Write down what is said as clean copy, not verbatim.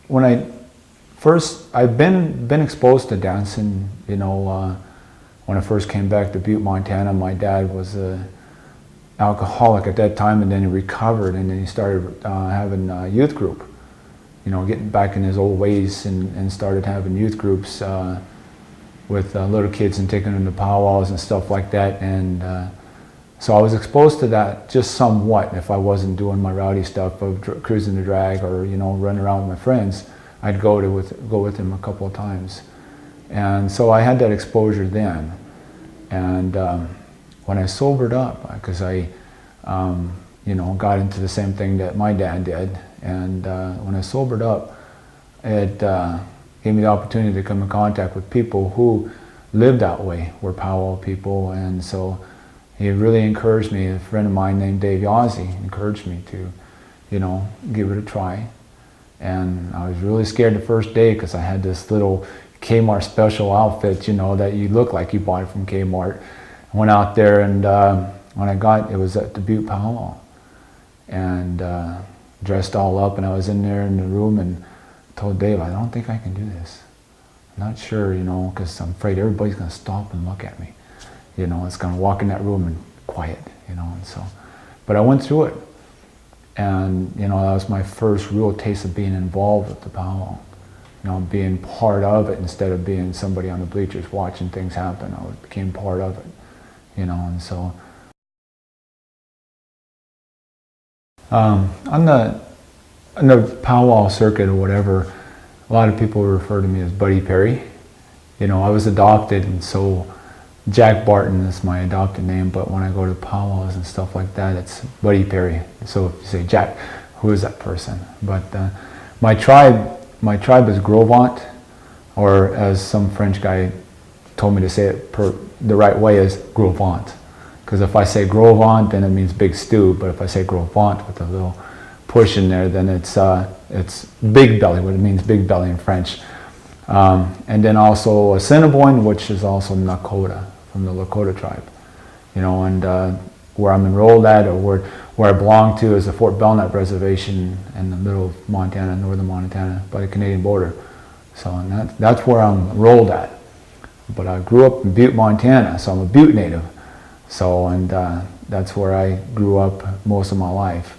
when I've been exposed to dancing, you know, when I first came back to Butte, Montana. My dad was a alcoholic at that time, and then he recovered, and then he started having a youth group, you know, getting back in his old ways, and started having youth groups with little kids and taking them to powwows and stuff like that. And so I was exposed to that just somewhat. If I wasn't doing my rowdy stuff of cruising the drag or, you know, running around with my friends, I'd go with him a couple of times. And so I had that exposure then. And when I sobered up, because I, you know, got into the same thing that my dad did, and when I sobered up, it gave me the opportunity to come in contact with people who lived that way, were powwow people. And so he really encouraged me. A friend of mine named Dave Yazzie encouraged me to, you know, give it a try. And I was really scared the first day because I had this little Kmart special outfit, you know, that you look like you bought it from Kmart. I went out there, and when I got, it was at the Butte Powwow, and dressed all up, and I was in there in the room and told Dave, I don't think I can do this. I'm not sure, you know, because I'm afraid everybody's going to stop and look at me. You know, it's going to walk in that room and quiet, you know, and so. But I went through it, and, you know, that was my first real taste of being involved with the powwow. You know, being part of it instead of being somebody on the bleachers watching things happen. I became part of it, you know, and so. On the powwow circuit or whatever, a lot of people refer to me as Buddy Perry. You know, I was adopted, and so Jack Barton is my adopted name, but when I go to powwows and stuff like that, it's Buddy Perry. So if you say, Jack, who is that person? But my tribe is Gros Ventre, or as some French guy told me to say it the right way, is Gros Ventre. Because if I say Gros Ventre, then it means big stew, but if I say Gros Ventre with a little push in there, then it's big belly, what it means big belly in French. And then also Assiniboine, which is also Lakota, from the Lakota tribe. You know, and where I'm enrolled at, or where I belong to, is the Fort Belknap Reservation in the middle of Montana, northern Montana, by the Canadian border. So, and that's where I'm enrolled at. But I grew up in Butte, Montana, so I'm a Butte native. So, and that's where I grew up most of my life.